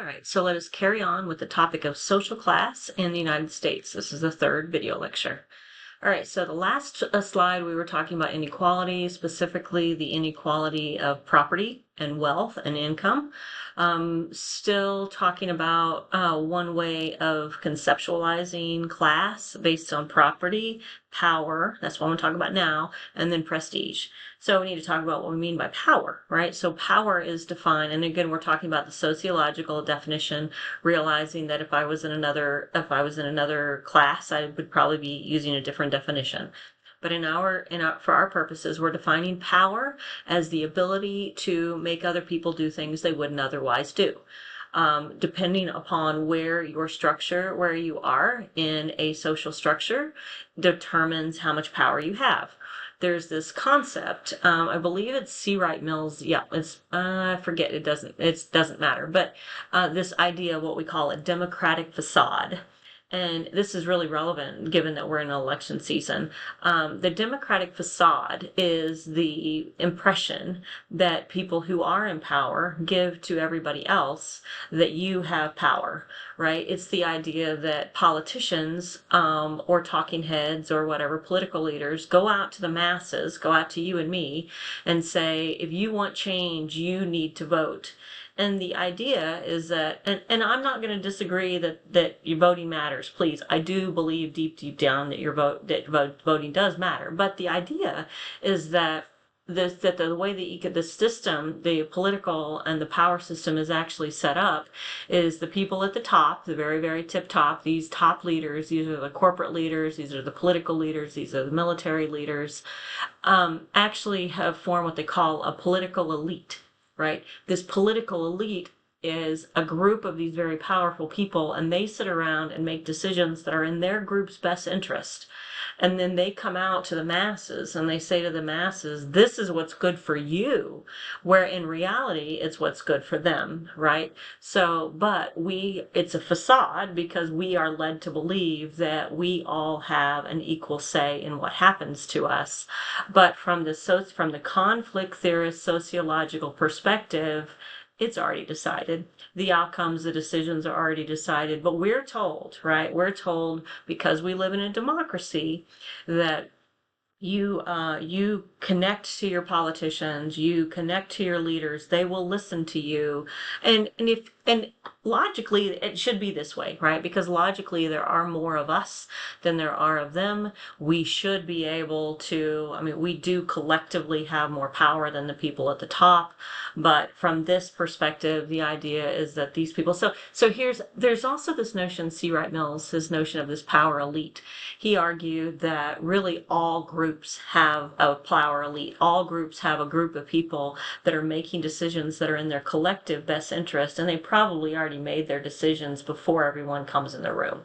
right, so let us carry on with the topic of social class in the United States. This is the third video lecture. All right, so the last slide we were talking about inequality, specifically the inequality of property and wealth and income. Still talking about one way of conceptualizing class based on property, power, that's what I'm going to talk about now, and then prestige. So we need to talk about what we mean by power, right? So power is defined, and again, we're talking about the sociological definition, realizing that if I was in another class, I would probably be using a different definition. But for our purposes, we're defining power as the ability to make other people do things they wouldn't otherwise do. Depending upon where you are in a social structure, determines how much power you have. There's this concept, I believe it's C. Wright Mills. Yeah, I forget, it doesn't matter. But this idea of what we call a democratic facade. And this is really relevant given that we're in election season. The democratic facade is the impression that people who are in power give to everybody else that you have power, right? It's the idea that politicians or talking heads or whatever political leaders go out to the masses, go out to you and me, and say, if you want change, you need to vote. And the idea is that, and I'm not going to disagree that your voting matters. Please, I do believe deep down that voting does matter. But the idea is that the way the system, the political and the power system is actually set up, is the people at the top, the very, very tip top, these top leaders, these are the corporate leaders, these are the political leaders, these are the military leaders, actually have formed what they call a political elite. Right? This political elite is a group of these very powerful people, and they sit around and make decisions that are in their group's best interest. And then they come out to the masses and they say to the masses, this is what's good for you, where in reality, it's what's good for them, right? So, but it's a facade because we are led to believe that we all have an equal say in what happens to us. But from the conflict theorist sociological perspective, it's already decided. The outcomes, the decisions are already decided. But we're told, right? We're told, because we live in a democracy, that you connect to your politicians, you connect to your leaders, they will listen to you. And logically it should be this way, right? Because logically there are more of us than there are of them. We should be able to, we do collectively have more power than the people at the top, but from this perspective, the idea is that these people, so there's also this notion, C. Wright Mills, his notion of this power elite. He argued that really all groups have a power elite. All groups have a group of people that are making decisions that are in their collective best interest, and they probably already made their decisions before everyone comes in the room.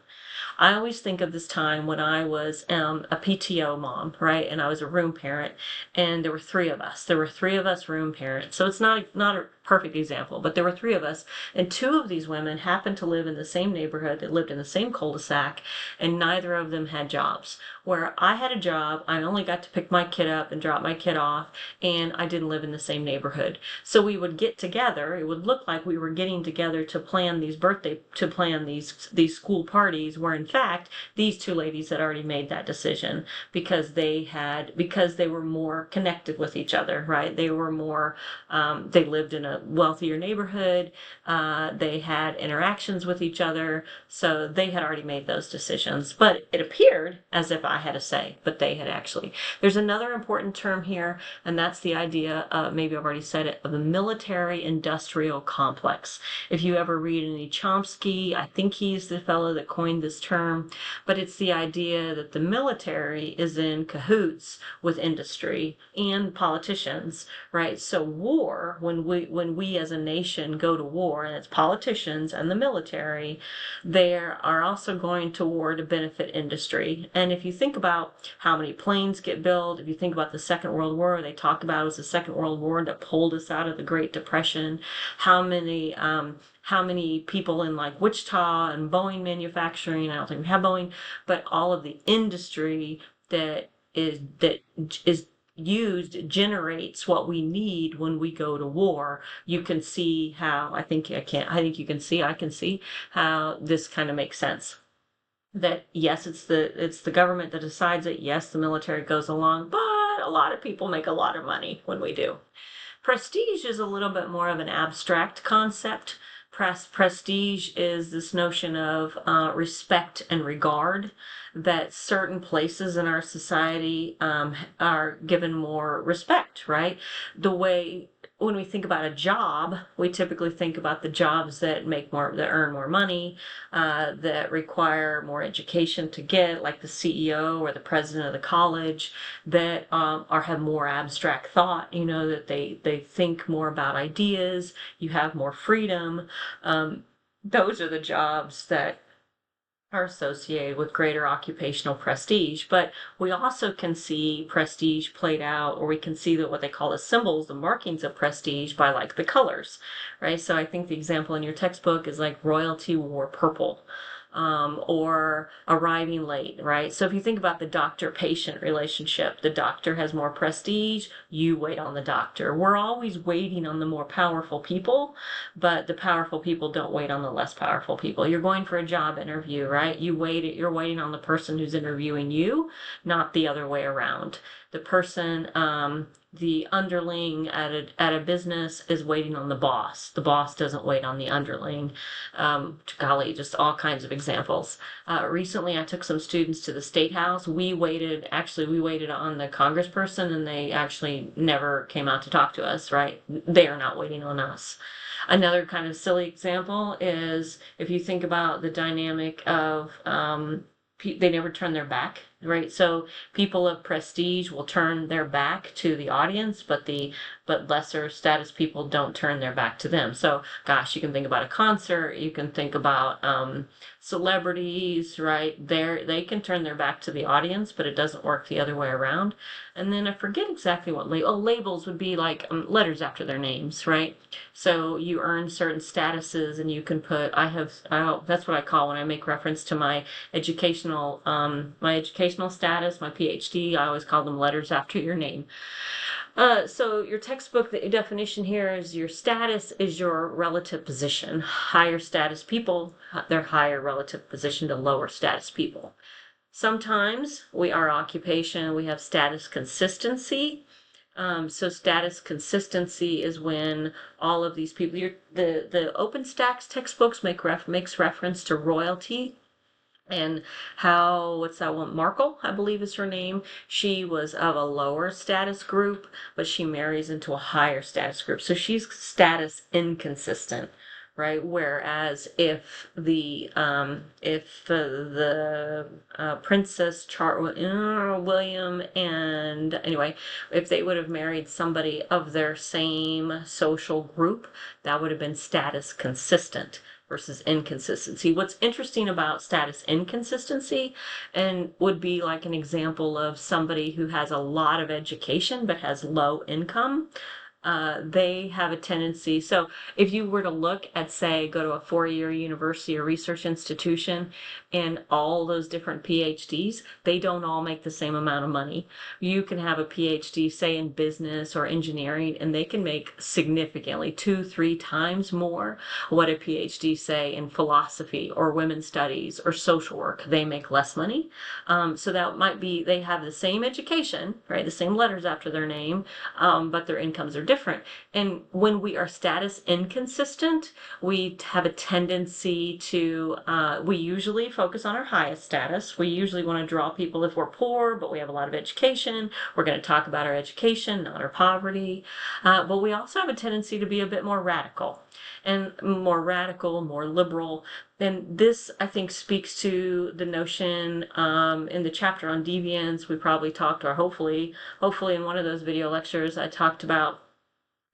I always think of this time when I was a PTO mom, right? And I was a room parent, and there were three of us. There were three of us room parents. So it's not a perfect example, but there were three of us, and two of these women happened to live in the same neighborhood. They lived in the same cul-de-sac, and neither of them had jobs. Where I had a job, I only got to pick my kid up and drop my kid off, and I didn't live in the same neighborhood. So we would get together. It would look like we were getting together to plan these school parties, where in fact these two ladies had already made that decision because they were more connected with each other, right? They were more, they lived in a wealthier neighborhood, they had interactions with each other, so they had already made those decisions. But it appeared as if I had a say, but they had actually. There's another important term here, and that's the idea of, maybe I've already said it, of the military-industrial complex. If you ever read any Chomsky, I think he's the fellow that coined this term, but it's the idea that the military is in cahoots with industry and politicians, right? So war, when we as a nation go to war, and it's politicians and the military, they are also going to war to benefit industry. And if you think about how many planes get built, if you think about the Second World War, they talk about it was the Second World War that pulled us out of the Great Depression. How many people in like Wichita and Boeing manufacturing, I don't think we have Boeing, but all of the industry that is used generates what we need when we go to war. You can see how, I think you can see, I can see how this kind of makes sense. That yes, it's the government that decides it. Yes, the military goes along, but a lot of people make a lot of money when we do. Prestige is a little bit more of an abstract concept. Prestige is this notion of respect and regard, that certain places in our society are given more respect, right? The way when we think about a job, we typically think about the jobs that earn more money, that require more education to get, like the CEO or the president of the college, that have more abstract thought. That they think more about ideas. You have more freedom. Those are the jobs that are associated with greater occupational prestige. But we also can see prestige played out, or we can see that what they call the symbols, the markings of prestige, by like the colors, right? So I think the example in your textbook is like royalty wore purple. Or arriving late, right? So if you think about the doctor-patient relationship, the doctor has more prestige, you wait on the doctor. We're always waiting on the more powerful people, but the powerful people don't wait on the less powerful people. You're going for a job interview, right? You're waiting on the person who's interviewing you, not the other way around. The person, the underling at a business is waiting on the boss. The boss doesn't wait on the underling. Golly, just all kinds of examples. Recently, I took some students to the State House. We waited on the congressperson, and they actually never came out to talk to us, right? They are not waiting on us. Another kind of silly example is if you think about the dynamic of they never turn their back, right? So people of prestige will turn their back to the audience, but lesser status people don't turn their back to them. So, gosh, you can think about a concert, you can think about celebrities, right? They can turn their back to the audience, but it doesn't work the other way around. And then I forget exactly what labels would be, like letters after their names, right? So you earn certain statuses, and you can put that's what I call when I make reference to my educational status, my PhD. I always call them letters after your name. So your textbook, the definition here is your status is your relative position. Higher status people, their higher relative position to lower status people. Sometimes our occupation, we have status consistency. So status consistency is when all of these people, the OpenStax textbooks makes reference to royalty, and how, what's that one, Markle, I believe is her name. She was of a lower status group, but she marries into a higher status group. So she's status inconsistent, right? Whereas if the Princess William, and anyway, if they would have married somebody of their same social group, that would have been status consistent versus inconsistency. What's interesting about status inconsistency and would be like an example of somebody who has a lot of education but has low income. They have a tendency. So if you were to look at, say, go to a 4-year university or research institution, and all those different PhDs, they don't all make the same amount of money. You can have a PhD, say, in business or engineering, and they can make significantly 2-3 times more what a PhD, say, in philosophy or women's studies or social work. They make less money. So that might be they have the same education, right? The same letters after their name, but their incomes are different. And when we are status inconsistent, we have a tendency to, we usually focus on our highest status. We usually want to draw people if we're poor, but we have a lot of education. We're going to talk about our education, not our poverty. But we also have a tendency to be a bit more radical, more liberal. And this, I think, speaks to the notion in the chapter on deviance. We probably talked, or hopefully in one of those video lectures, I talked about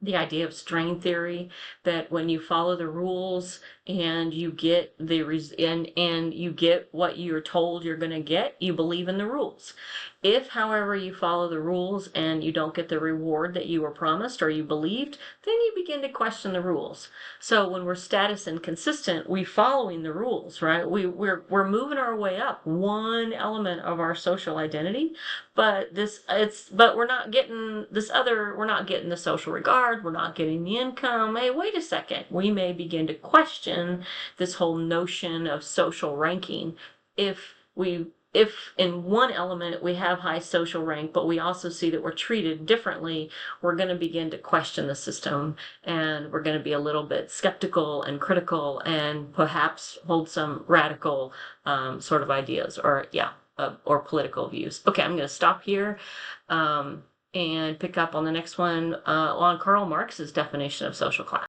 the idea of strain theory, that when you follow the rules and you get and you get what you're told you're going to get, you believe in the rules. If, however, you follow the rules and you don't get the reward that you were promised or you believed, then you begin to question the rules. So when we're status inconsistent, we following the rules, right? We're moving our way up one element of our social identity, but we're not getting this other, we're not getting the social regard, we're not getting the income. Hey, wait a second. We may begin to question this whole notion of social ranking if in one element we have high social rank, but we also see that we're treated differently, we're going to begin to question the system, and we're going to be a little bit skeptical and critical and perhaps hold some radical sort of ideas or political views. Okay, I'm going to stop here and pick up on the next one on Karl Marx's definition of social class.